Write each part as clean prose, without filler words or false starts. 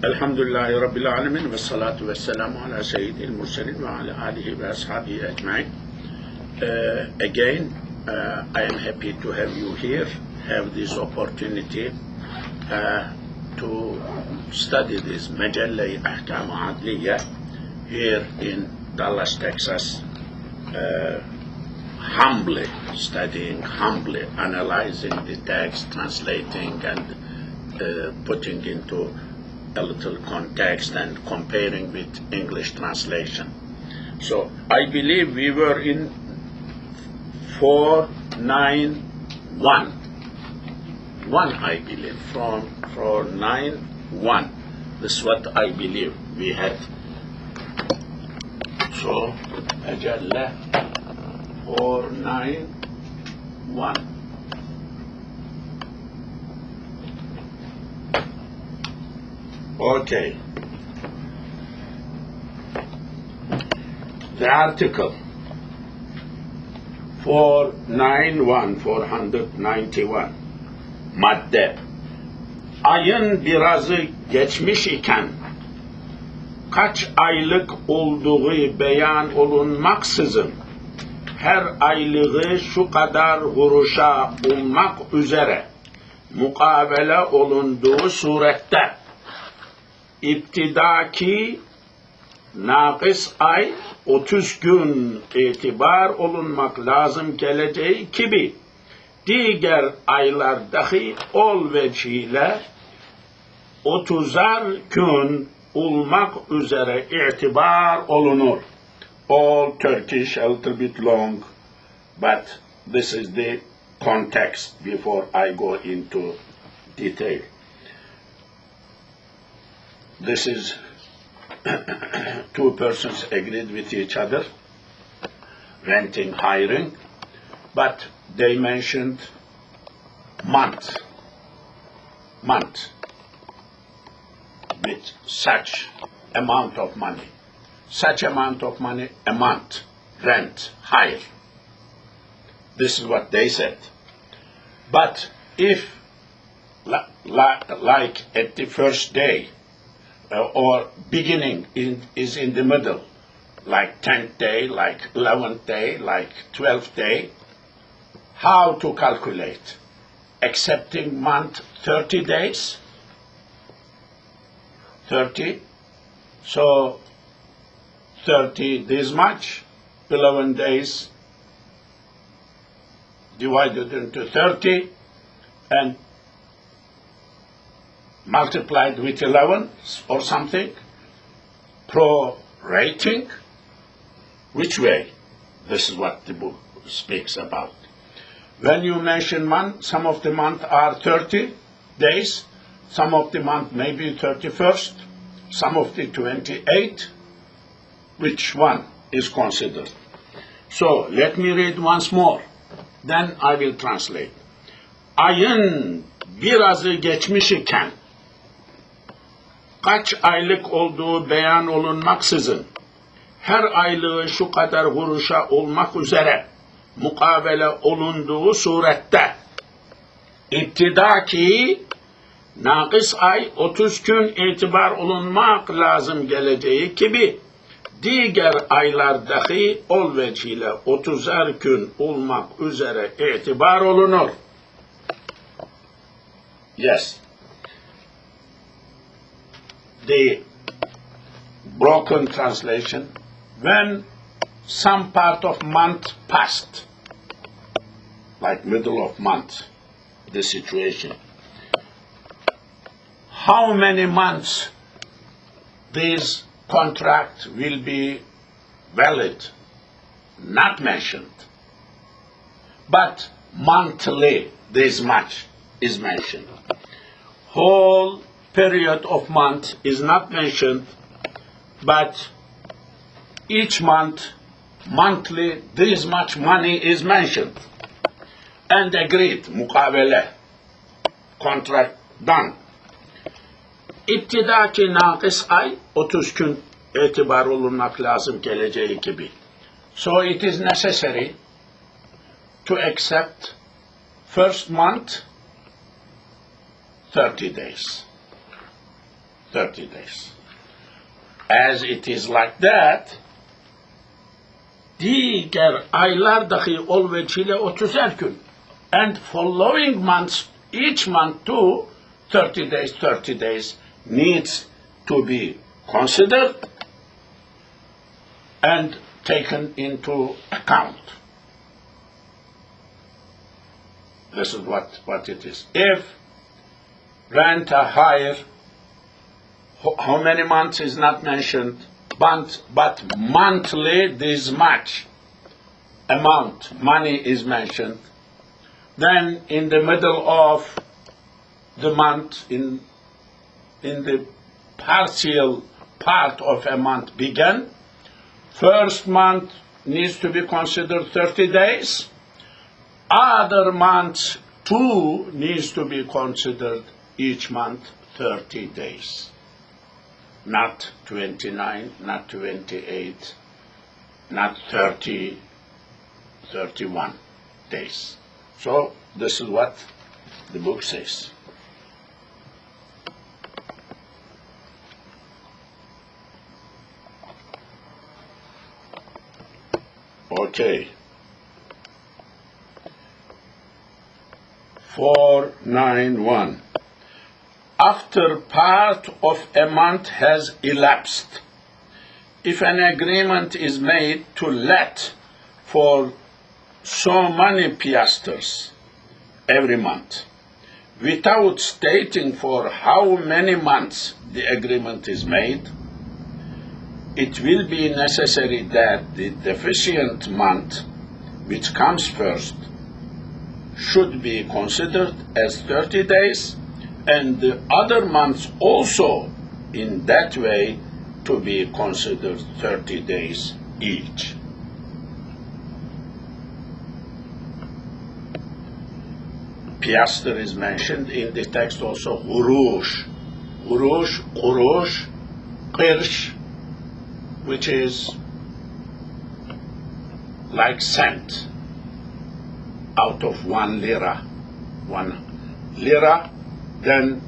Elhamdülillahi Rabbil Alemin ve salatu ve selamu ala seyyidil murselin ve ala alihi ve ashabihi ecmain. Again, I am happy to have you here, have this opportunity to study this mejelle ahkam adliye here in Dallas, Texas. Humbly studying, humbly analyzing the text, translating and putting into a little context and comparing with English translation. So I believe we were in 491. I believe, from 491. This is what I believe we had. So, Ajalla 491. Okay. The article 491 madde. Ayın birazı geçmiş iken kaç aylık olduğu beyan olunmaksızın her aylığı şu kadar kuruşa olmak üzere mukabele olunduğu surette İptidaki nakıs ay 30 gün itibar olunmak lazım geleceği gibi diğer aylardaki ol vecihle 30'ar gün olmak üzere itibar olunur. All Turkish a little bit long, but this is the context before I go into detail. This is two persons agreed with each other, renting, hiring, but they mentioned month, with such amount of money, a month, rent, hire. This is what they said. But if, like at the first day, or beginning is in the middle, like 10th day, like 11th day, like 12th day, how to calculate? Accepting month 30 days? 30? So 30 this much, 11 days divided into 30 and multiplied with 11 or something, prorating. Which way? This is what the book speaks about. When you mention month, some of the month are 30 days, some of the month maybe 31st, some of the 28. Which one is considered? So let me read once more, then I will translate. Ayın birazı geçmiş iken kaç aylık olduğu beyan olunmaksızın her aylığı şu kadar kuruşa olmak üzere mukabele olunduğu surette İptidaki nakıs ay 30 gün itibar olunmak lazım geleceği gibi diğer aylardaki ol vecihle 30'ar gün olmak üzere itibar olunur. Yes. The broken translation, when some part of month passed, like middle of month, the situation, how many months this contract will be valid? Not mentioned. But monthly, this much is mentioned. Whole period of month is not mentioned, but each month, monthly, this much money is mentioned. And agreed, mukabele, contract done. İptidaki nakıs ay 30 gün itibar olunmak lazım geleceği gibi. So it is necessary to accept first month 30 days. 30 days. As it is like that, diğer aylar dahi ol vecihle 30'er gün. And following months, each month too, 30 days needs to be considered and taken into account. This is what it is. If rent or hire, how many months is not mentioned, but monthly this much amount, money is mentioned. Then in the middle of the month, in the partial part of a month began, first month needs to be considered 30 days. Other months too needs to be considered each month 30 days. Not 29, not 28, not 30, 31 days. So this is what the book says. Okay. 491. After part of a month has elapsed, if an agreement is made to let for so many piastres every month, without stating for how many months the agreement is made, it will be necessary that the deficient month, which comes first, should be considered as 30 days, and the other months also in that way to be considered 30 days each. Piaster is mentioned in the text also, hurush, qurush, qirsh, which is like cent out of 1 lira. 1 lira, then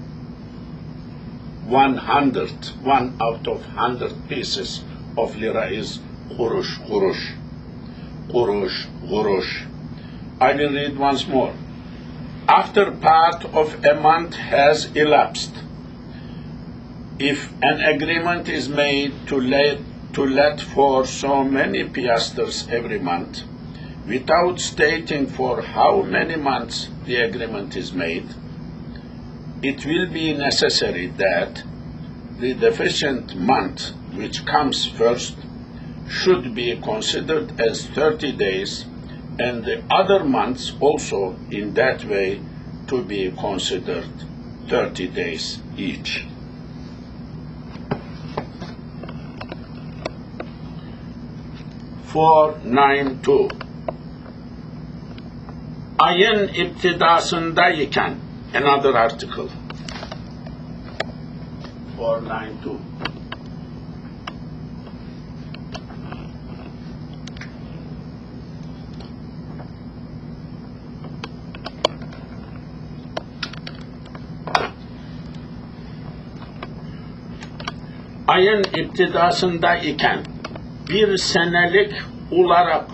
100, 1 out of 100 pieces of lira is qurush. I will read once more. After part of a month has elapsed, if an agreement is made to let for so many piastres every month, without stating for how many months the agreement is made, it will be necessary that the deficient month, which comes first, should be considered as 30 days, and the other months also in that way to be considered 30 days each. (492) Ayın iptidasındayken, another article. 492. Ayın iptidasında iken bir senelik olarak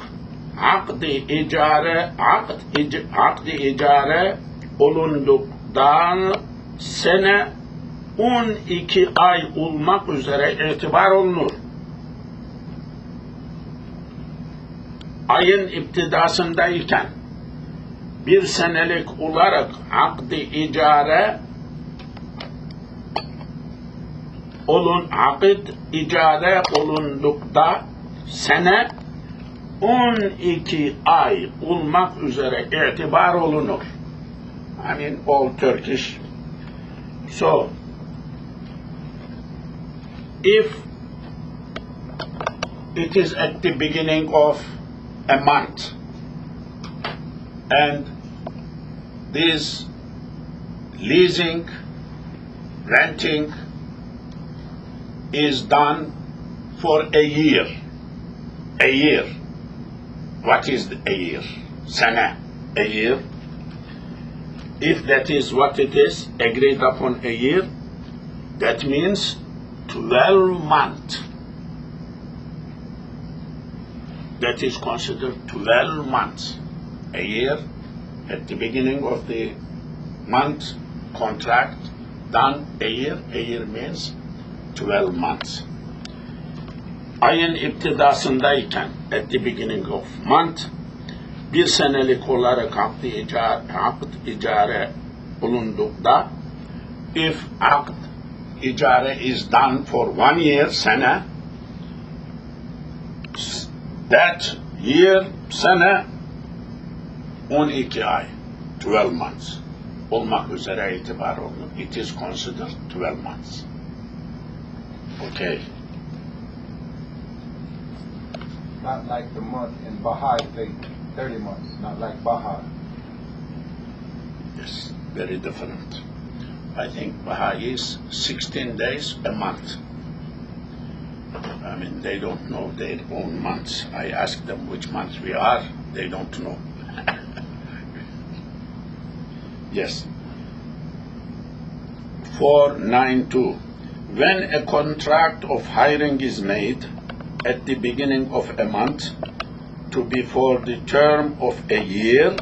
akd-i icare olunduktan sene 12 ay olmak üzere itibar olunur. Ayın iptidasındayken bir senelik olarak akd-i icare olundukta sene 12 ay olmak üzere itibar olunur. I mean all Turkish. So, if it is at the beginning of a month and this leasing, renting is done for a year. What is a year? Sana, a year. If that is what it is, agreed upon a year, That means 12 months. That is considered 12 months. A year at the beginning of the month contract done a year means 12 months. Ayın iptidasındayken at the beginning of month bir senelik olarak akd icare bulundukta if akd icare is done for 1 year sene that year sene 12 ay 12 months olmak üzere itibar olunur. It is considered 12 months. Okay. Not like the month in Baha'i faith, 30 months, not like Baha'i. Yes, very different. I think Baha'i is 16 days a month. I mean, they don't know their own months. I ask them which month we are, they don't know. Yes. 492. When a contract of hiring is made at the beginning of a month to be for the term of a year,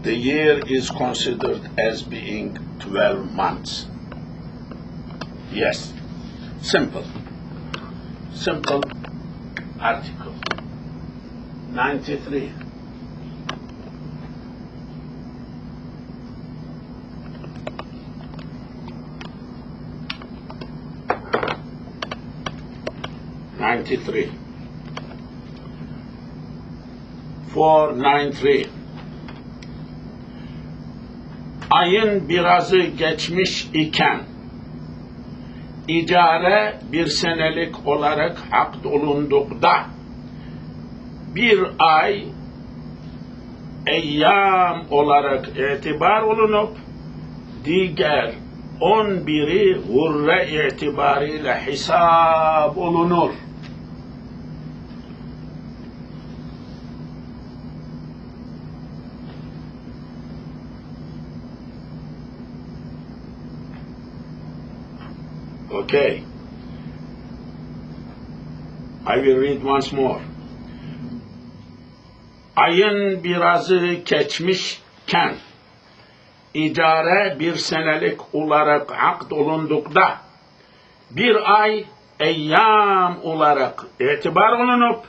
the year is considered as being 12 months. Yes. Simple. Simple article. 93. '93. 493. Ayın birazı geçmiş iken icare bir senelik olarak akd olundukta bir ay eyyam olarak itibar olunup diğer 11'i hurre itibariyle hesap olunur. Okay. I will read once more. Ayın birazı geçmişken icare bir senelik olarak akd olundukta bir ay eyyam olarak itibar olunup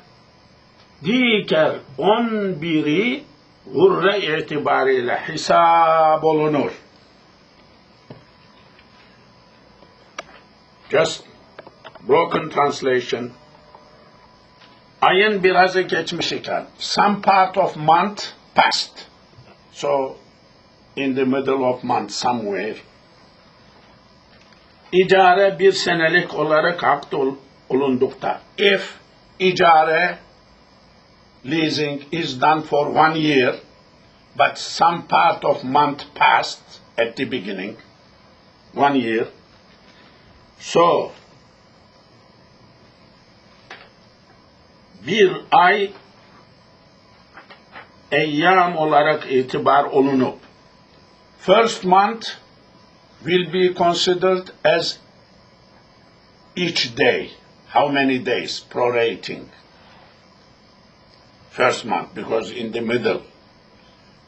diğer 11'i hurre itibariyle hesap olunur. Just broken translation. Ayın birazı geçmiş iken, some part of month passed. So, in the middle of month somewhere. İcare bir senelik olarak akd olundukta. If icare, leasing is done for 1 year, but some part of month passed at the beginning, 1 year, so, bir ay eyyam olarak itibar olunup, first month will be considered as each day. How many days? Prorating. First month, because in the middle.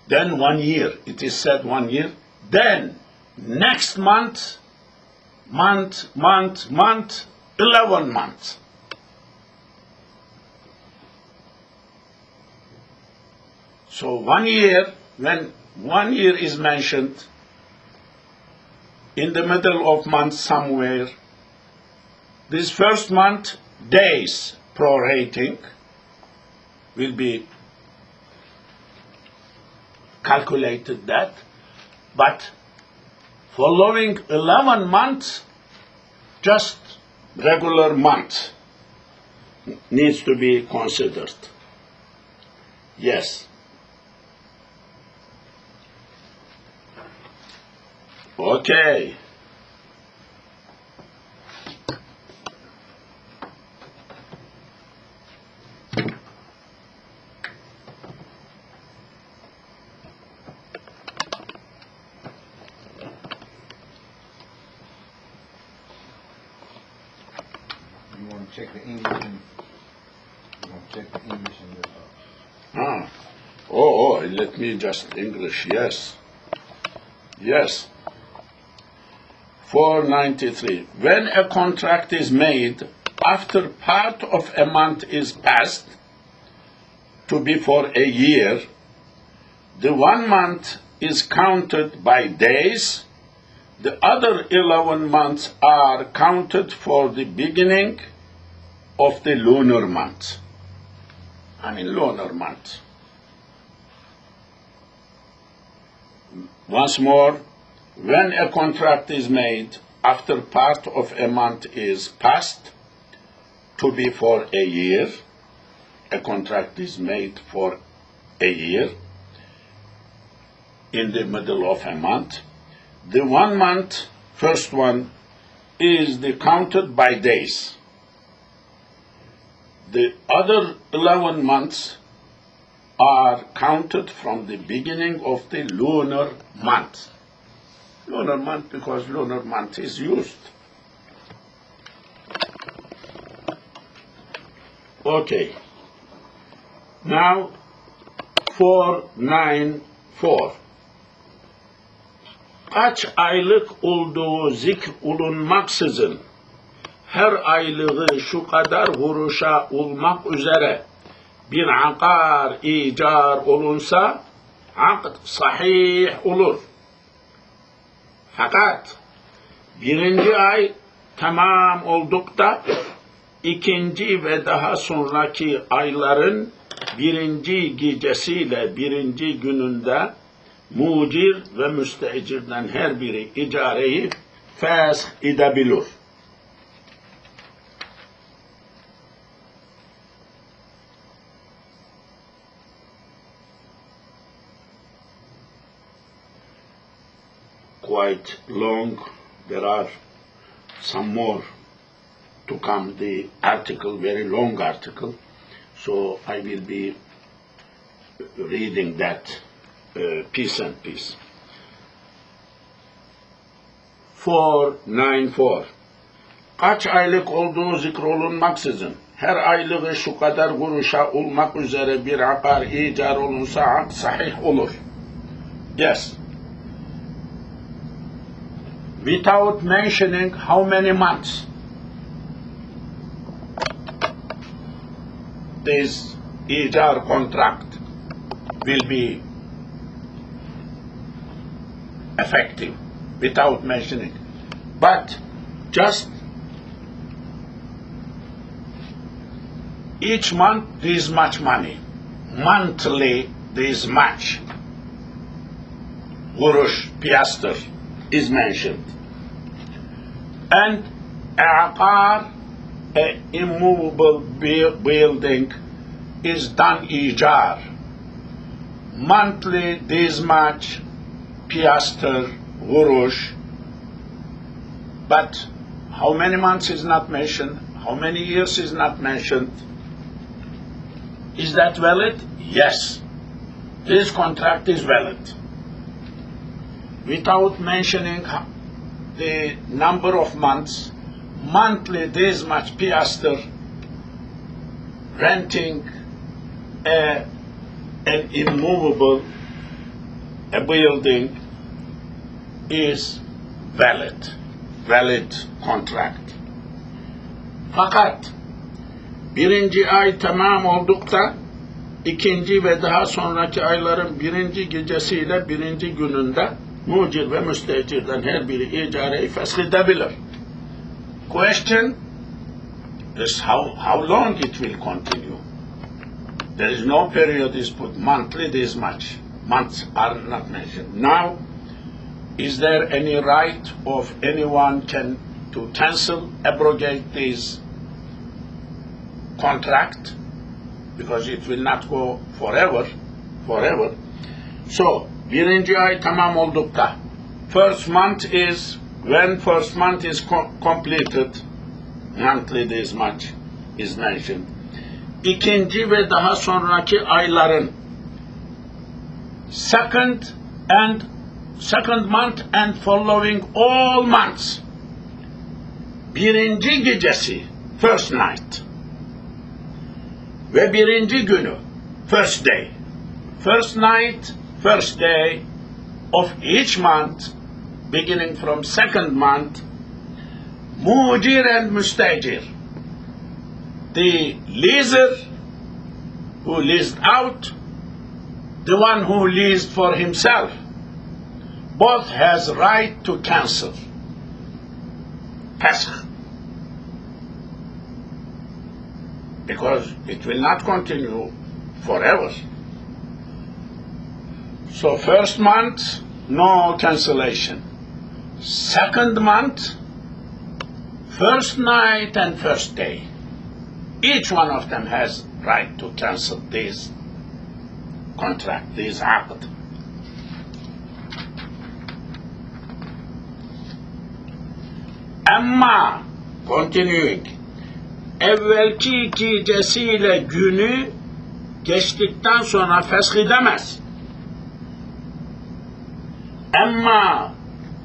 Then 1 year. It is said 1 year. Then, next month, 11 months. So 1 year, when 1 year is mentioned, in the middle of month somewhere, this first month, days prorating will be calculated that, but following 11 months, just regular month needs to be considered. Yes. Okay. check the English and we're gonna check the English and the Let me just English, yes. Yes. 493. When a contract is made after part of a month is passed to be for a year, the 1 month is counted by days, the other 11 months are counted for the beginning of the lunar month. Lunar month. Once more, when a contract is made after part of a month is passed to be for a year, a contract is made for a year in the middle of a month, the 1 month, first one, is counted by days. The other 11 months are counted from the beginning of the lunar month. Lunar month because lunar month is used. Okay. Now, 494. Kaç aylık olduğu zikredilmeksizin her aylığı şu kadar kuruşa olmak üzere bir akar icar olunsa akd sahih olur. Fakat birinci ay tamam oldukta ikinci ve daha sonraki ayların birinci gecesiyle birinci gününde mucir ve müsteecirden her biri icareyi fesh edebilir. Quite long. There are some more to come. The article, very long article. So I will be reading that piece and piece. 494. Kaç aylık olduğu zikrolunmaksızın her aylığı şu kadar kuruşa olmak üzere bir akar icar olunsa akd sahih olur. Yes. Without mentioning how many months this ijar contract will be effective, without mentioning. But just each month this much money, monthly this much, kuruş, piaster is mentioned. And aqar, an immovable building, is done ijar. Monthly this much, piaster, kuruş. But how many months is not mentioned, how many years is not mentioned. Is that valid? Yes. This contract is valid. Without mentioning the number of months, monthly this much piaster, renting an immovable building is valid contract. Fakat birinci ay tamam oldukta ikinci ve daha sonraki ayların birinci gecesiyle birinci gününde mucir ve müstecirden her biri icareyi feshedebilir. Question is how long it will continue. There is no period is put monthly this much. Months are not mentioned. Now, is there any right of anyone to cancel, abrogate this contract? Because it will not go forever. So, birinci ay tamam oldukta, first month is, when first month is completed, monthly this much is mentioned. İkinci ve daha sonraki ayların second month and following all months, birinci gecesi, first night. Ve birinci günü, first day. First night, first day of each month, beginning from second month, mujir and mustajir. The leaser who leased out, the one who leased for himself, both has right to cancel Pesach, because it will not continue forever. So first month, no cancellation. Second month, first night and first day. Each one of them has right to cancel this contract, this aqd. Ama, continuing, evvelki gecesiyle günü geçtikten sonra fesh edemez. Ama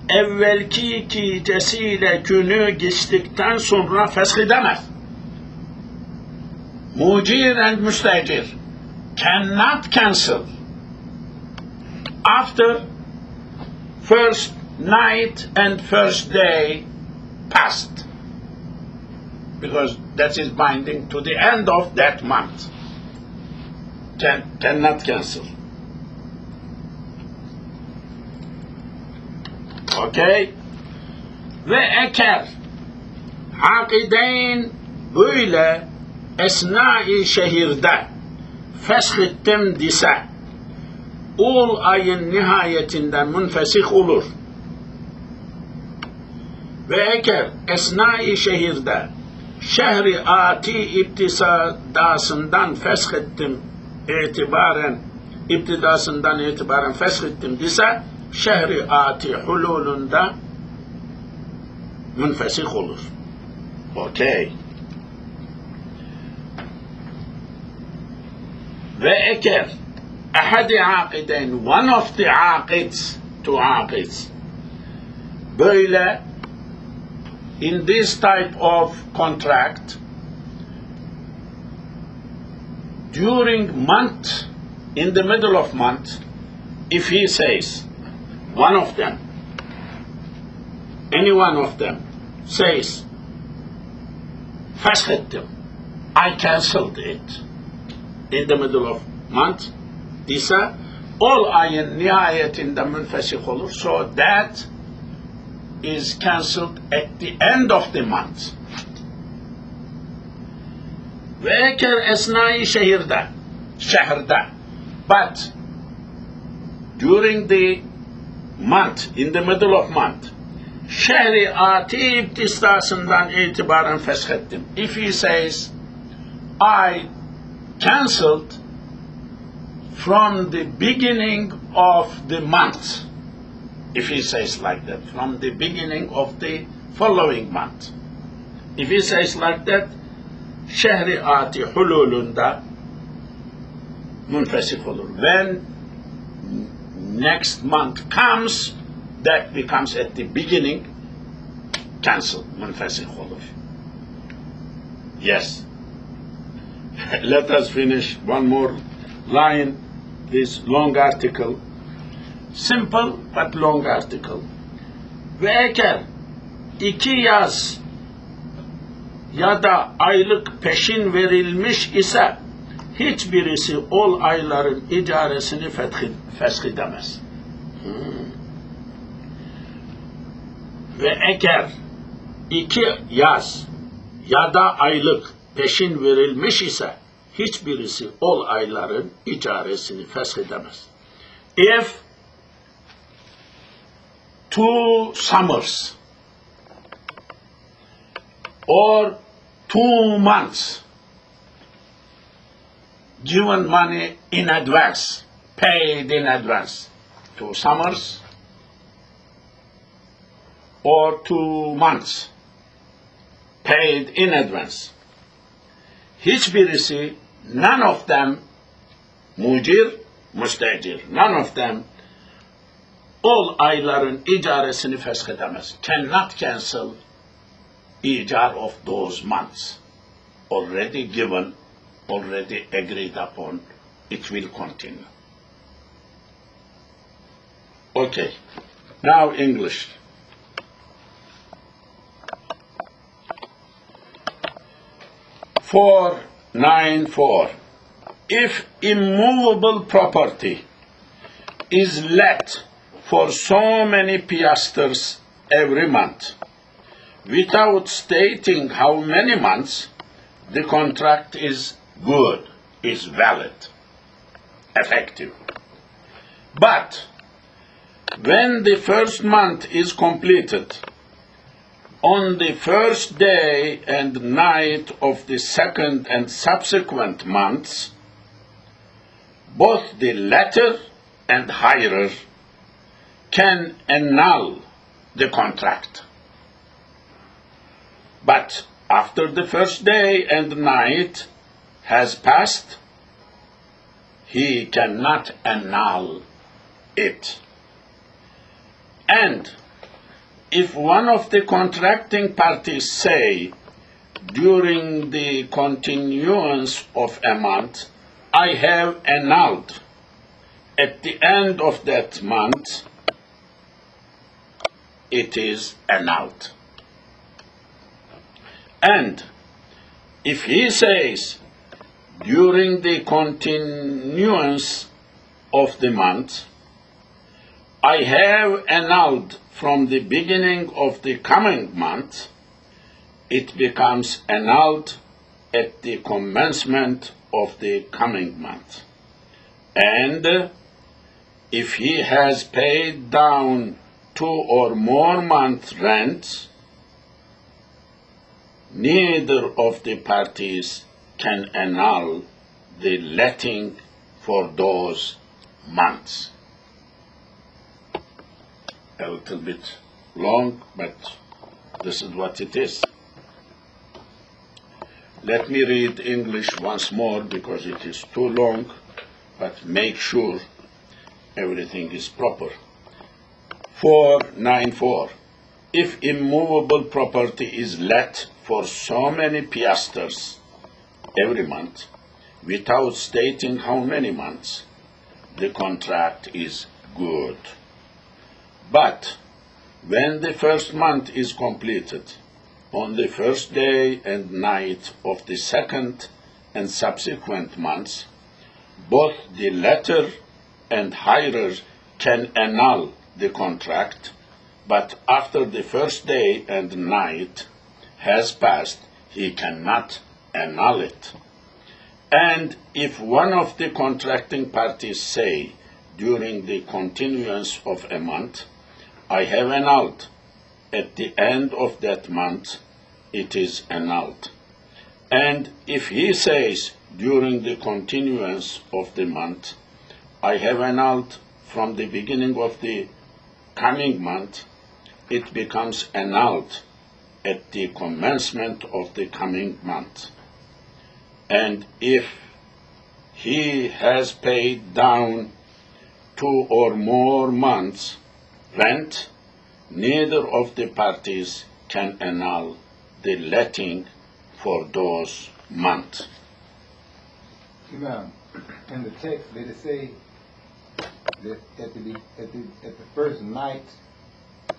evvelki gecesiyle günü geçtikten sonra fesh edemez. Mujir and mustajir cannot cancel after first night and first day passed, because that is binding to the end of that month. Cannot cancel. Okay? Ve eker akideyn böyle esnai şehirde feshettim dise ul ayın nihayetinden münfesih olur. Ve eker esnai şehirde şehri ati iptisadasından feshettim itibaren feshettim dese şehri ati hululunda münfesih olur. Okay. Ve eker ahadi akideyn, one of the aqids, two aqids, böyle in this type of contract during month, in the middle of month, if he says, one of them, any one of them says, feshettim, I cancelled it in the middle of month, disa all ayın nihayetinde münfesih olur, so that is cancelled at the end of the month. Ve eker esnai şehirde, but during the month, in the middle of month, şehri ati ibtisasından itibaren feshettim. If he says, I cancelled from the beginning of the month, if he says like that, from the beginning of the following month. If he says like that, şehri ati hululunda münfesih olur. When next month comes, that becomes at the beginning, cancelled, münfesih olur. Yes. Let us finish one more line, this long article. Simple but long article. Ve eker 2 yaz ya da aylık peşin verilmiş ise hiçbirisi ol ayların icaresini feshedemez. Ve eker 2 yaz ya da aylık peşin verilmiş ise hiçbirisi ol ayların icaresini feshedemez. If 2 summers or 2 months given money in advance, paid in advance, 2 summers or 2 months paid in advance. Hiçbirisi, none of them, mucir, müstecir, none of them, all ayların icaresini feshedemez. Cannot cancel icar of those months. already given, already agreed upon, it will continue. Okay, now English. Four, 9.4. If immovable property is let for so many piastres every month, without stating how many months, the contract is good, is valid, effective. But when the first month is completed, on the first day and night of the second and subsequent months, both the letter and hirer can annul the contract. But after the first day and night has passed, he cannot annul it. And if one of the contracting parties say, during the continuance of a month, I have annulled, at the end of that month, it is annulled. And if he says, during the continuance of the month, I have annulled from the beginning of the coming month, it becomes annulled at the commencement of the coming month. And if he has paid down 2 or more months' rent, neither of the parties can annul the letting for those months. A little bit long, but this is what it is. Let me read English once more because it is too long, but make sure everything is proper. 4.9.4. If immovable property is let for so many piastres every month, without stating how many months, the contract is good. But when the first month is completed, on the first day and night of the second and subsequent months, both the letter and hirer can annul the contract, but after the first day and night has passed, he cannot annul it. And if one of the contracting parties say, during the continuance of a month, I have annulled, at the end of that month, it is annulled. And if he says, during the continuance of the month, I have annulled from the beginning of the coming month, it becomes annulled at the commencement of the coming month. And if he has paid down 2 or more months' rent, neither of the parties can annul the letting for those months. Imam, in the text, did it say that at the first night?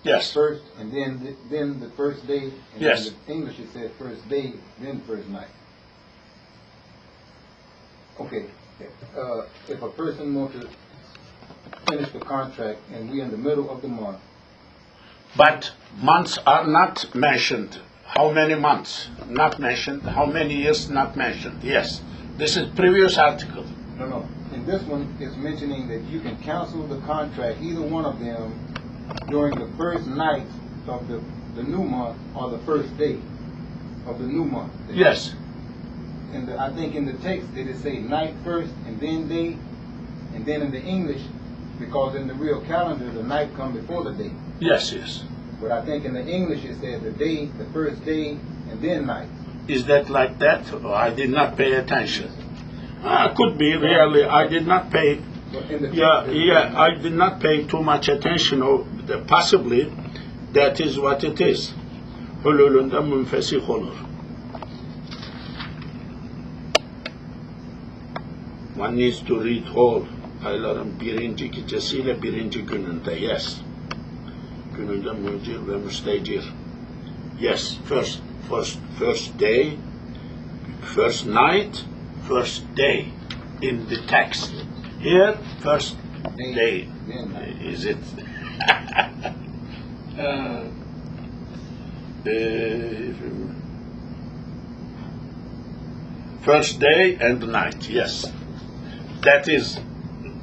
Yes. First, and then the first day. And yes. In the English, it said first day, then first night. Okay. If a person wants to finish the contract and we're in the middle of the month. But months are not mentioned. How many months? Not mentioned. How many years? Not mentioned. Yes. This is previous article. No. In this one, it's mentioning that you can cancel the contract, either one of them, during the first night of the new month or the first day of the new month. Yes. And I think in the text, did it say night first and then day? And then in the English, because in the real calendar, the night comes before the day. Yes, yes. But I think in the English it says the day, the first day, and then night. Is that like that? Oh, I did not pay attention. Could be, really. I did not pay. I did not pay too much attention. Possibly, that is what it is. Hululunda münfesih olur. One needs to read whole. Ayların birinci gecesiyle birinci gününde. Yes. Gününde mucir ve müstecir. Yes. First day, first night, first day in the text. Here, first day. Is it? First day and night, yes. That is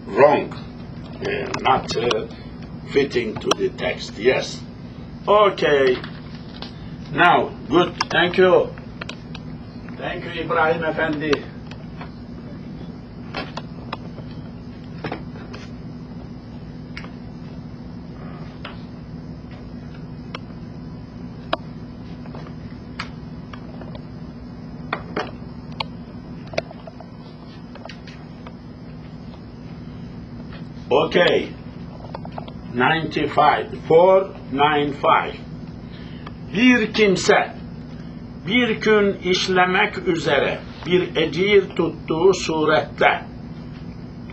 wrong, not fitting to the text, yes. Okay. Now, good, thank you. Thank you, Ibrahim Efendi. Okay, 495. Bir kimse bir gün işlemek üzere bir ecir tuttuğu surette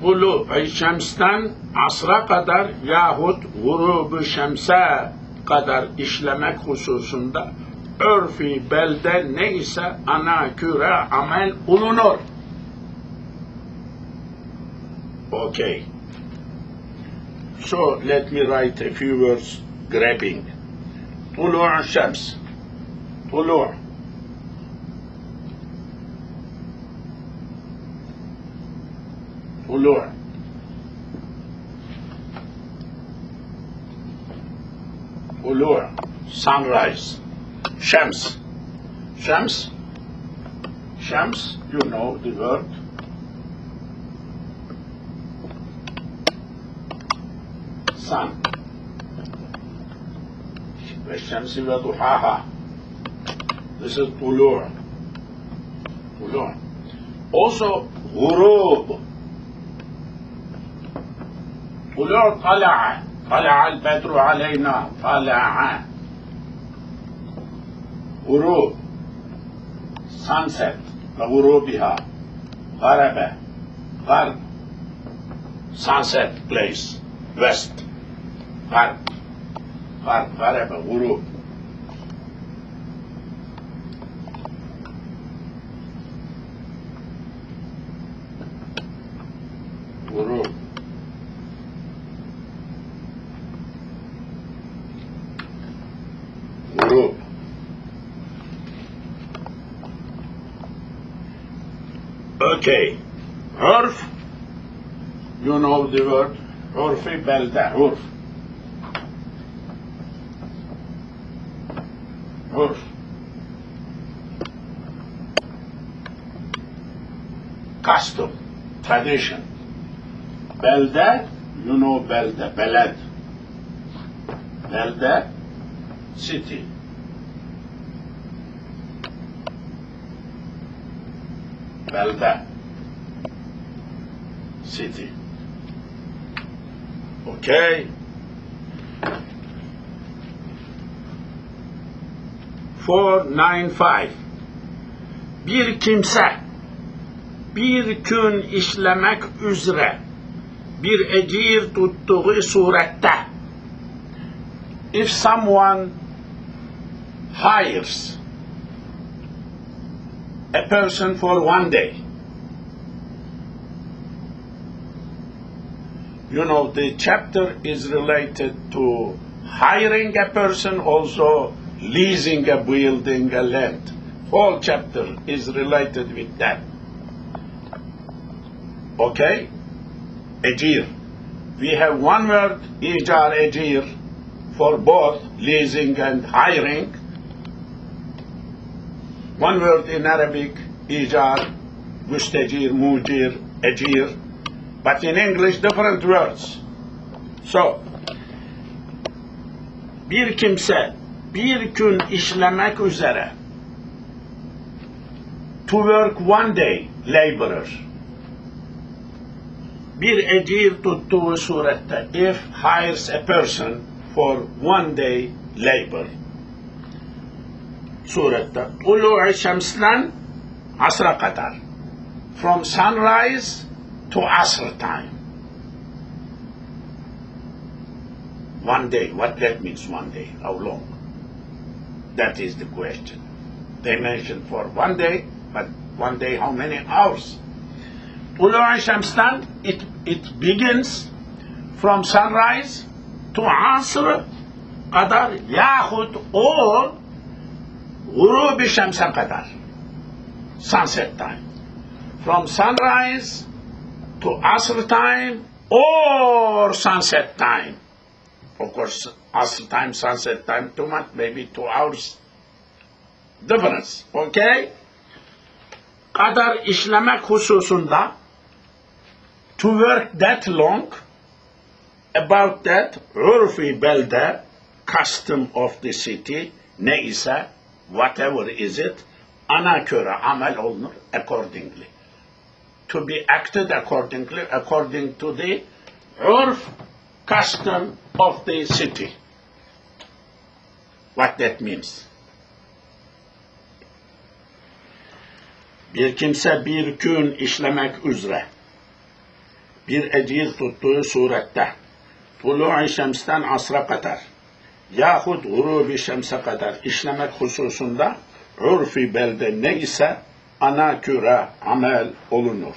tulu-i şemsten asra kadar yahut gurub-ı şemse kadar işlemek hususunda örfi belde neyse ana küre amel bulunur. Okay. So let me write a few words grabbing. طلوع الشمس. طلوع. طلوع. طلوع. Sunrise. شمس. شمس. شمس, you know the word. Sun. والشمس وضحاها. This is طلوع. طلوع. Also غروب. طلوع طلع. طلع البدر علينا. طلع. غروب. Sunset. وغروبها. غرب. غرب. Sunset place. West. غرب. غرب. غرب. غروب. غروب. غروب. Okay. عرف. You know the word. عرفي بلدة. عرف. عرف. Custom. Tradition. بلدة. You know بلدة. بلد. بلدة. City. بلدة. City. Okay. 495. Bir kimse bir gün işlemek üzere bir ecir tuttuğu surette, if someone hires a person for one day, you know, the chapter is related to hiring a person, also leasing a building, a land. Whole chapter is related with that. Okay? Ejir. We have one word, ijar, ejir, for both leasing and hiring. One word in Arabic, ijar, mustajir, mujir, ejir. But in English, different words. So, bir kimse bir gün işlemek üzere, to work one day, laborer, bir ecir tuttuğu surette, if hires a person for one day labor, surette, tulu'i şemsden asra kadar, from sunrise to Asr time. 1 day, what that means 1 day, how long? That is the question. They mentioned for 1 day, but 1 day how many hours? Tulu'u Şems'ten it begins from sunrise to Asr kadar yahut or Ghurubi Şems'e kadar, sunset time. From sunrise to Asr time or sunset time. Of course, Asr time, sunset time, too much, maybe 2 hours difference. Okay? Kadar işlemek hususunda, to work that long, about that, urfi belde, custom of the city, ne ise, whatever is it, ana göre amel olunur accordingly. To be acted accordingly, according to the urf, custom of the city. What that means. Bir kimse bir gün işlemek üzere bir ecir tuttuğu surette Tulu'u Şems'ten asra kadar yahut Ghurubi Şems'e kadar işlemek hususunda urfi belde ne ise ana küre amel olunur.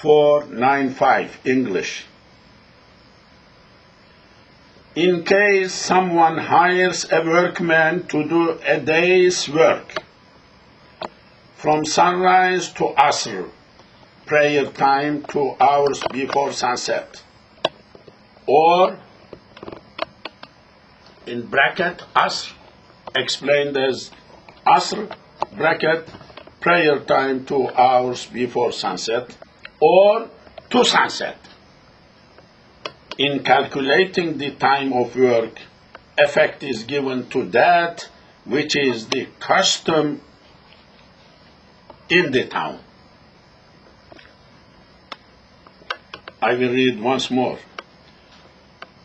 (495) English. In case someone hires a workman to do a day's work, from sunrise to Asr, prayer time 2 hours before sunset, or in bracket Asr, explained as Asr, bracket, prayer time 2 hours before sunset, or to sunset. In calculating the time of work, effect is given to that which is the custom in the town. I will read once more.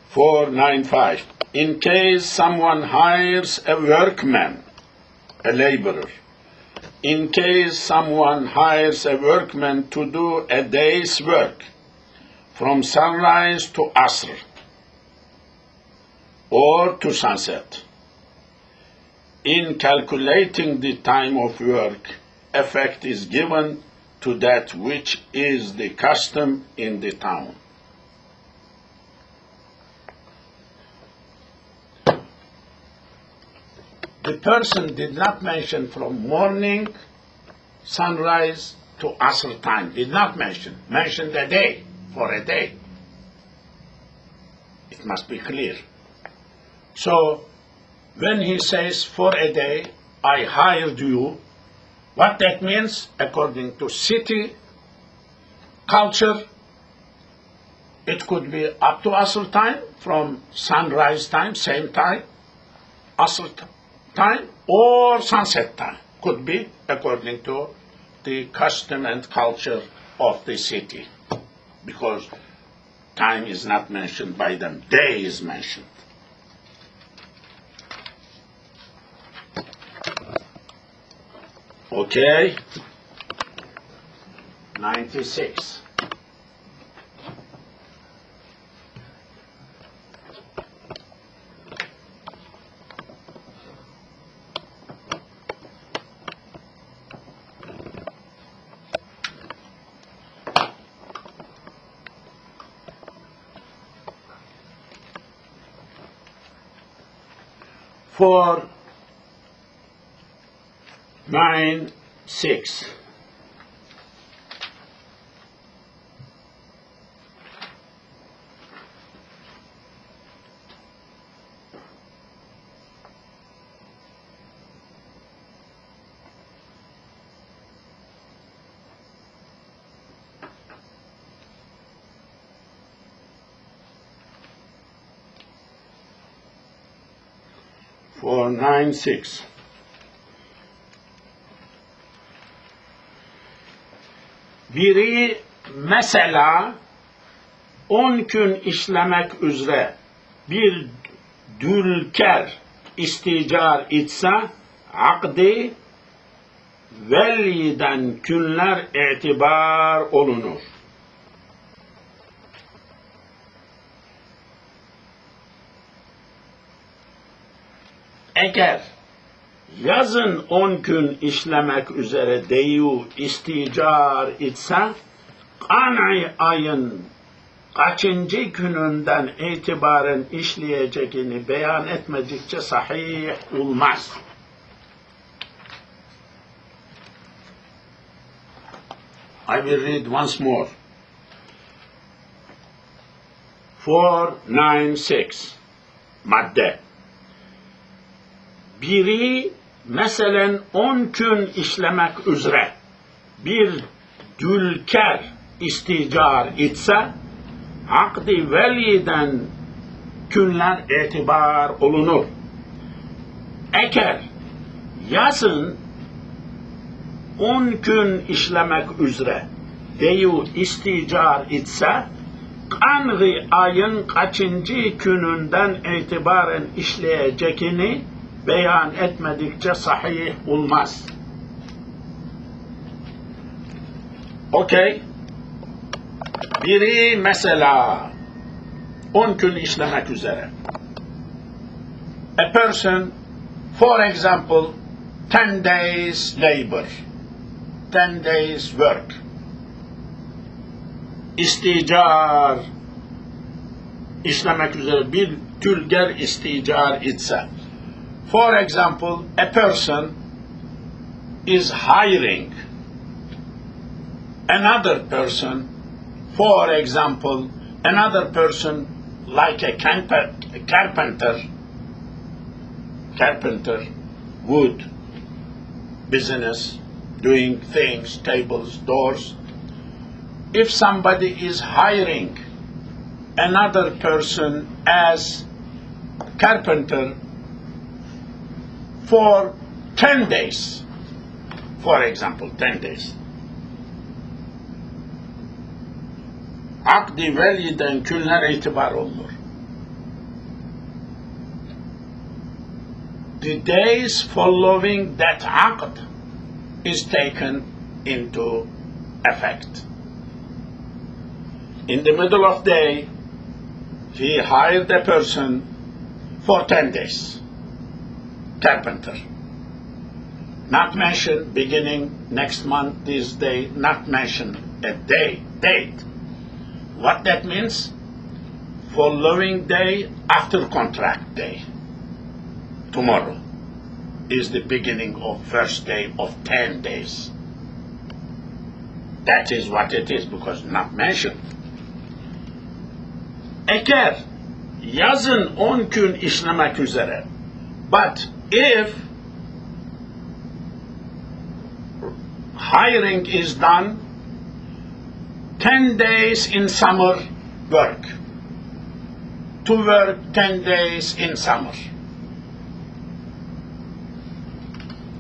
495. In case someone hires a workman, a laborer, in case someone hires a workman to do a day's work, from sunrise to Asr, or to sunset. In calculating the time of work, effect is given to that which is the custom in the town. The person did not mention from morning, sunrise to Asr time, did not mention a day. For a day. It must be clear. So, when he says for a day, I hired you, what that means, according to city culture, it could be up to Asr time, from sunrise time, same time, Asr time, or sunset time. Could be according to the custom and culture of the city. Because time is not mentioned by them, day is mentioned. Okay? 96. Four, 9, 6. Four, 9, 6. Biri mesela 10 gün işlemek üzere bir dülker isticar etse akdi veliden günler itibar olunur. Eğer yazın 10 gün işlemek üzere deyu isticar etse, kan'i ayın kaçıncı gününden itibaren işleyeceğini beyan etmedikçe sahih olmaz. I will read once more. 496 madde. Biri meselen 10 gün işlemek üzere bir dülker isticar etse, akdi veliden günler itibar olunur. Eğer yazın 10 gün işlemek üzere deyu isticar etse, kanri ayın kaçıncı gününden itibaren işleyeceğini beyan etmedikçe sahih olmaz. Okay. Biri mesela 10 gün işlemek üzere. A person, for example, 10 days labor, 10 days work. İsticar işlemek üzere bir tülger isticar etse. For example, a person is hiring another person, for example, another person like a carpenter, wood, business, doing things, tables, doors. If somebody is hiring another person as carpenter for 10 days, for example, 10 days. Akdi veliden günler itibar olunur. The days following that aqd is taken into effect. In the middle of day, he hired a person for 10 days. Carpenter. Not mentioned beginning next month, this day, not mentioned a date. What that means? Following day after contract day. Tomorrow is the beginning of first day of 10 days. That is what it is because not mentioned. Eğer yazın 10 gün işlemek üzere, but if hiring is done 10 days in summer work, to work 10 days in summer.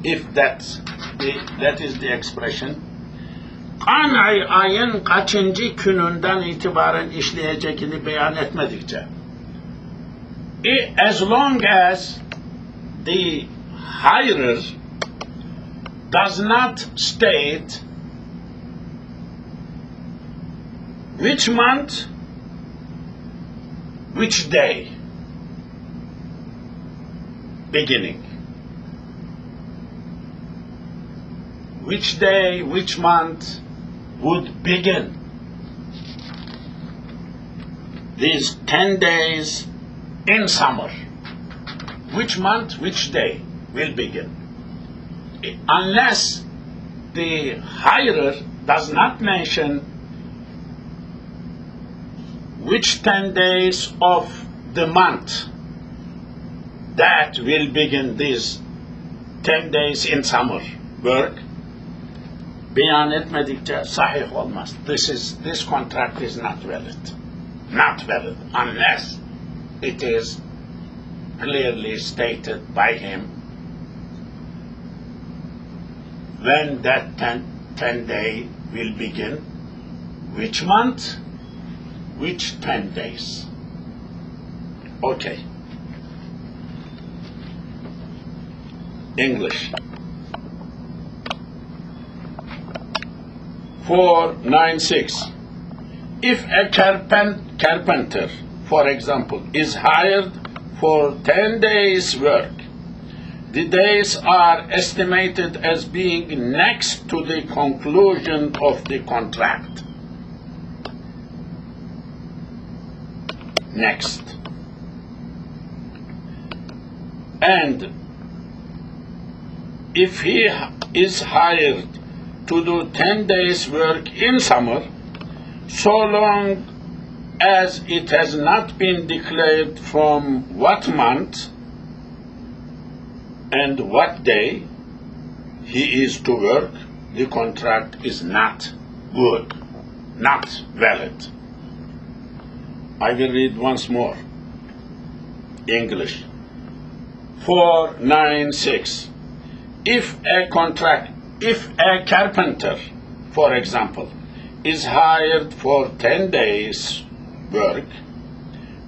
If that is the expression, kan'i ayın kaçıncı gününden itibaren işleyeceğini beyan etmedikçe, as long as the hirer does not state which month, which day, beginning, which day, which month would begin these 10 days in summer. Which month, which day will begin. Unless the hirer does not mention which 10 days of the month that will begin these 10 days in summer work, beyan etmedikçe sahih olmaz. This contract is not valid. Not valid unless it is clearly stated by him when that 10 day will begin, which month, which 10 days. Okay. English. 496. If a carpenter, for example, is hired for 10 days' work, the days are estimated as being next to the conclusion of the contract. Next. And if he is hired to do 10 days' work in summer, so long as it has not been declared from what month and what day he is to work, the contract is not good, not valid. I will read once more. English. 496. If a carpenter, for example, is hired for 10 days' work,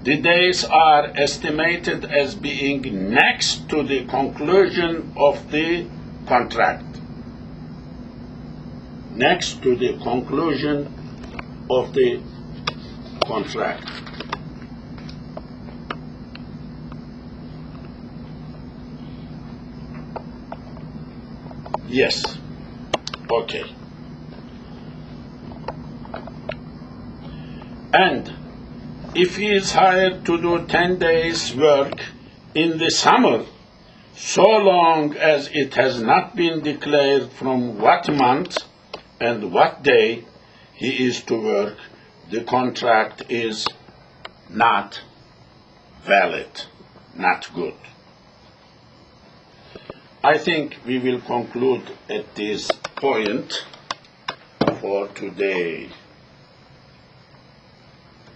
the days are estimated as being next to the conclusion of the contract. Next to the conclusion of the contract. Yes. Okay. And if he is hired to do 10 days' work in the summer, so long as it has not been declared from what month and what day he is to work, the contract is not valid, not good. I think we will conclude at this point for today.